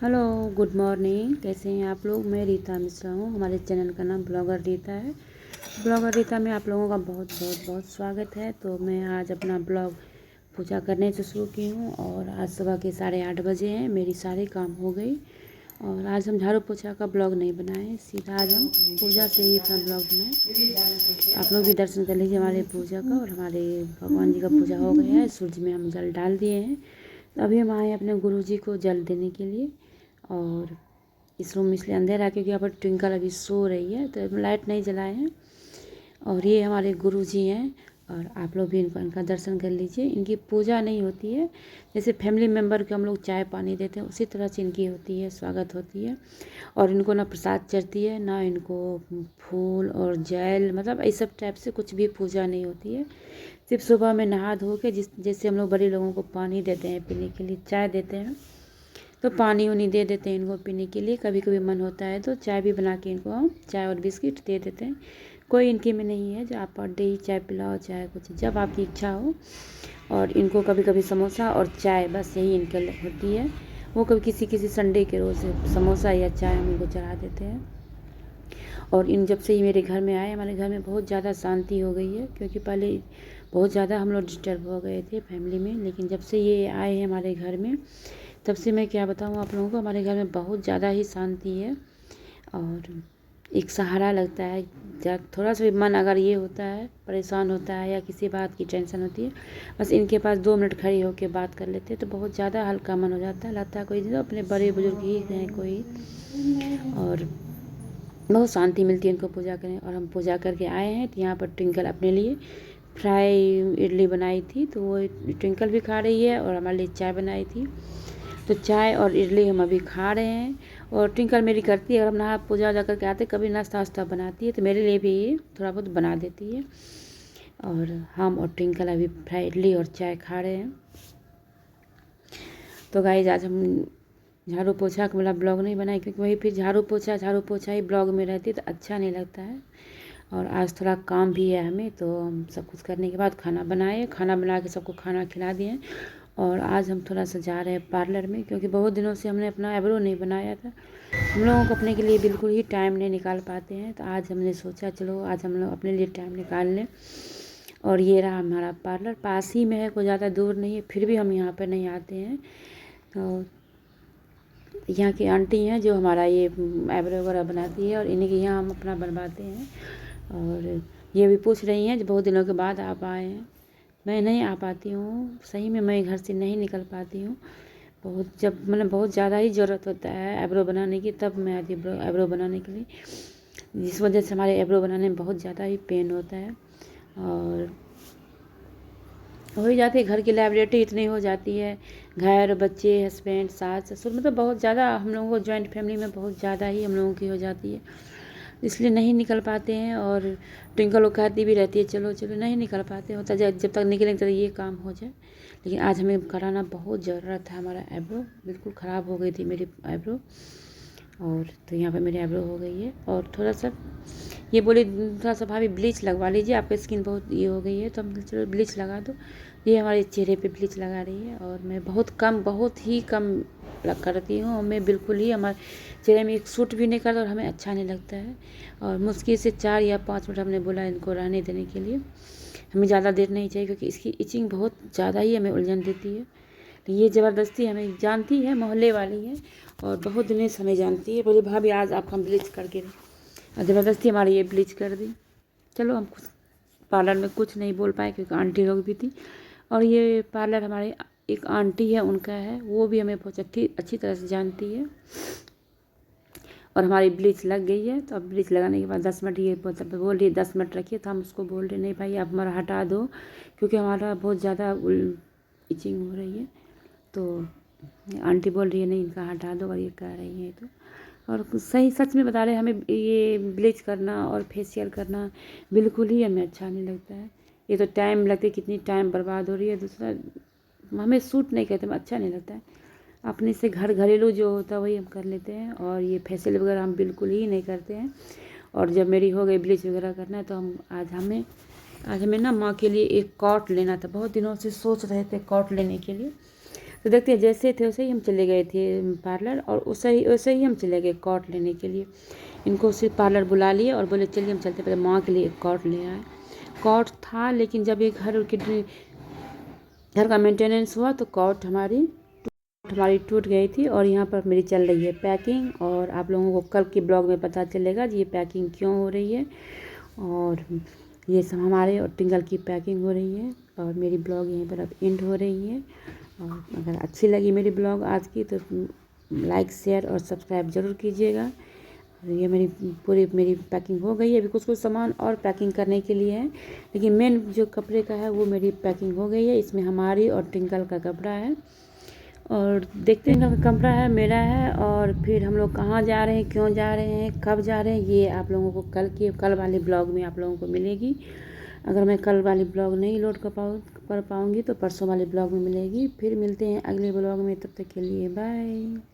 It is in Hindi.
Hello, good morning. कैसे हैं आप लोग? मैं रीता मिश्रा हूँ। हमारे चैनल का नाम ब्लॉगर रीता है। ब्लॉगर रीता में आप लोगों का बहुत बहुत बहुत स्वागत है। तो मैं आज अपना ब्लॉग पूजा करने से शुरू की हूँ और आज सुबह के 8:30 बजे हैं। मेरी सारे काम हो गई और आज हम झाड़ू पोछा का ब्लॉग नहीं बनाए, सीधा आज हम पूजा से ही अपना ब्लॉग बनाए। आप लोग भी दर्शन कर लीजिए हमारे पूजा का। और हमारे भगवान जी का पूजा हो गया है, सूरज में हम जल डाल दिए हैं। तो अभी हम आए हैं अपने गुरु जी को जल देने के लिए। और इस रूम में इसलिए अंधेरा है क्योंकि यहाँ पर ट्विंकल अभी सो रही है, तो लाइट नहीं जलाए हैं। और ये हमारे गुरु जी हैं और आप लोग भी इनका दर्शन कर लीजिए। इनकी पूजा नहीं होती है, जैसे फैमिली मेम्बर को हम लोग चाय पानी देते हैं उसी तरह से इनकी होती है, स्वागत होती है। और इनको ना प्रसाद चढ़ती है, ना इनको फूल और जैल, मतलब इस सब टाइप से कुछ भी पूजा नहीं होती है। सिर्फ सुबह में नहा धो के जैसे हम लोग बड़े लोगों को पानी देते हैं पीने के लिए, चाय देते हैं, तो पानी उनी दे देते हैं इनको पीने के लिए। कभी कभी मन होता है तो चाय भी बना के इनको हम चाय और बिस्किट दे देते हैं। कोई इनके में नहीं है जो आप पर डे ही चाय पिलाओ, चाहे कुछ जब आपकी इच्छा हो। और इनको कभी कभी समोसा और चाय, बस यही इनके होती है। वो कभी किसी किसी संडे के रोज़ समोसा या चाय हम इनको चढ़ा देते हैं। और इन जब से ये मेरे घर में आए, हमारे घर में बहुत ज़्यादा शांति हो गई है, क्योंकि पहले बहुत ज़्यादा हम लोग डिस्टर्ब हो गए थे फैमिली में। लेकिन जब से ये आए हैं हमारे घर में, तब से मैं क्या बताऊँ आप लोगों को, हमारे घर में बहुत ज़्यादा ही शांति है। और एक सहारा लगता है। जब थोड़ा सा भी मन अगर ये होता है, परेशान होता है या किसी बात की टेंशन होती है, बस इनके पास 2 मिनट खड़ी होकर बात कर लेते हैं तो बहुत ज़्यादा हल्का मन हो जाता है। लगता है कोई तो अपने बड़े बुजुर्ग ही हैं कोई। और बहुत शांति मिलती है इनको पूजा करें। और हम पूजा करके आए हैं तो यहाँ पर ट्विंकल अपने लिए फ्राई इडली बनाई थी, तो वो ट्विंकल भी खा रही है। और हमारे लिए चाय बनाई थी, तो चाय और इडली हम अभी खा रहे हैं। और ट्विंकल मेरी करती है, अगर हम नहा पूजा वूजा करके आते कभी नाश्ता वास्ता बनाती है तो मेरे लिए भी थोड़ा बहुत बना देती है। और हम और ट्विंकल अभी फ्राई इडली और चाय खा रहे हैं। तो गाइस आज हम झाड़ू पोछा का वाला ब्लॉग नहीं बनाए, क्योंकि वही फिर झाड़ू पोछा ही ब्लॉग में रहती तो अच्छा नहीं लगता है। और आज थोड़ा काम भी है हमें, तो हम सब कुछ करने के बाद खाना बनाए, खाना बना के सबको खाना खिला दिए। और आज हम थोड़ा सा जा रहे हैं पार्लर में, क्योंकि बहुत दिनों से हमने अपना आईब्रो नहीं बनाया था। हम लोगों को अपने के लिए बिल्कुल ही टाइम नहीं निकाल पाते हैं, तो आज हमने सोचा चलो आज हम लोग अपने लिए टाइम निकाल लें। और ये रहा हमारा पार्लर, पास ही में है, कोई ज़्यादा दूर नहीं है, फिर भी हम यहाँ पर नहीं आते हैं। तो यहाँ की आंटी हैं जो हमारा ये आईब्रो वगैरह बनाती है, और इन्हीं के यहाँ हम अपना बनवाते हैं। और ये भी पूछ रही हैं जो बहुत दिनों के बाद आप आए हैं। मैं नहीं आ पाती हूँ, सही में मैं घर से नहीं निकल पाती हूँ। बहुत जब मतलब बहुत ज़्यादा ही ज़रूरत होता है आईब्रो बनाने की, तब मैं आती हूँ आईब्रो बनाने के लिए, जिस वजह से हमारे आईब्रो बनाने में बहुत ज़्यादा ही पेन होता है। और हो ही जाती है, घर की लाइबिलिटी इतनी हो जाती है, घर, बच्चे, हस्बैंड, सास ससुर, मतलब बहुत ज़्यादा हम लोगों को जॉइंट फैमिली में बहुत ज़्यादा ही हम लोगों की हो जाती है, इसलिए नहीं निकल पाते हैं। और ट्विंकल वो कहती भी रहती है चलो चलो, नहीं निकल पाते, होता जब तक निकलेंगे तब ये काम हो जाए। लेकिन आज हमें कराना बहुत ज़रूरत था, हमारा आईब्रो बिल्कुल ख़राब हो गई थी मेरी आईब्रो। और तो यहाँ पे मेरी आईब्रो हो गई है। और थोड़ा सा ये बोली थोड़ा सा भाभी ब्लीच लगवा लीजिए, आपकी स्किन बहुत ये हो गई है, तो हम चलो ब्लीच लगा दो। ये हमारे चेहरे पे ब्लीच लगा रही है। और मैं बहुत ही कम करती हूँ, और मैं बिल्कुल ही हमारे चेहरे में एक सूट भी नहीं करता और हमें अच्छा नहीं लगता है। और मुश्किल से 4 या 5 मिनट हमने बोला इनको रहने देने के लिए, हमें ज़्यादा देर नहीं चाहिए, क्योंकि इसकी इचिंग बहुत ज़्यादा ही हमें उलझन देती है। तो ये ज़बरदस्ती हमें जानती है, मोहल्ले वाली है और बहुत दिनों से हमें जानती है, बोले भाभी आज आप हम ब्लीच करके और ज़बरदस्ती हमारी ये ब्लीच कर दी। चलो हम कुछ पार्लर में कुछ नहीं बोल पाए, क्योंकि आंटी लोग भी थी। और ये पार्लर हमारे एक आंटी है उनका है, वो भी हमें बहुत अच्छी तरह से जानती है। और हमारी ब्लीच लग गई है, तो अब ब्लीच लगाने के बाद 10 मिनट ये बोल रही है 10 मिनट रखिए, तो हम उसको बोल रहे नहीं भाई आप हमारा हटा दो, क्योंकि हमारा बहुत ज़्यादा इचिंग हो रही है। तो आंटी बोल रही है नहीं इनका हटा दो, और ये कह रही है तो। और सही सच में बता रहे हमें ये ब्लीच करना और फेशियल करना बिल्कुल ही हमें अच्छा नहीं लगता है। ये तो टाइम लगता है, कितनी टाइम बर्बाद हो रही है, दूसरा हमें सूट नहीं करते, अच्छा नहीं लगता है। अपने से घरेलू जो होता है वही हम कर लेते हैं, और ये फेशियल वगैरह हम बिल्कुल ही नहीं करते हैं। और जब मेरी हो गई ब्लीच वगैरह करना, तो हम आज हमें ना माँ के लिए एक कॉट लेना था, बहुत दिनों से सोच रहे थे कॉट लेने के लिए। तो देखते हैं, जैसे थे वैसे ही हम चले गए थे पार्लर, और वैसे ही हम चले गए कॉट लेने के लिए। इनको सिर्फ पार्लर बुला लिए और बोले चलिए हम चलते, पहले माँ के लिए एक कॉट ले आए। कॉट था, लेकिन जब एक घर का मेंटेनेंस हुआ तो कॉट हमारी टूट गई थी। और यहाँ पर मेरी चल रही है पैकिंग, और आप लोगों को कल के ब्लॉग में पता चलेगा ये पैकिंग क्यों हो रही है। और ये सब हमारे और टिंकल की पैकिंग हो रही है, और मेरी ब्लॉग यहीं पर अब एंड हो रही है। और अगर अच्छी लगी मेरी ब्लॉग आज की तो लाइक शेयर और सब्सक्राइब ज़रूर कीजिएगा। ये मेरी पैकिंग हो गई है। अभी कुछ सामान और पैकिंग करने के लिए है, लेकिन मेन जो कपड़े का है वो मेरी पैकिंग हो गई है। इसमें हमारी और टिंकल का कपड़ा है, और देखते हैं टिंकल का कपड़ा है, मेरा है। और फिर हम लोग कहाँ जा रहे हैं, क्यों जा रहे हैं, कब जा रहे हैं, ये आप लोगों को कल वाले ब्लॉग में आप लोगों को मिलेगी। अगर मैं कल वाली ब्लॉग नहीं लोड कर पाऊँगी तो परसों वाले ब्लॉग में मिलेगी। फिर मिलते हैं अगले ब्लॉग में, तब तक के लिए बाय।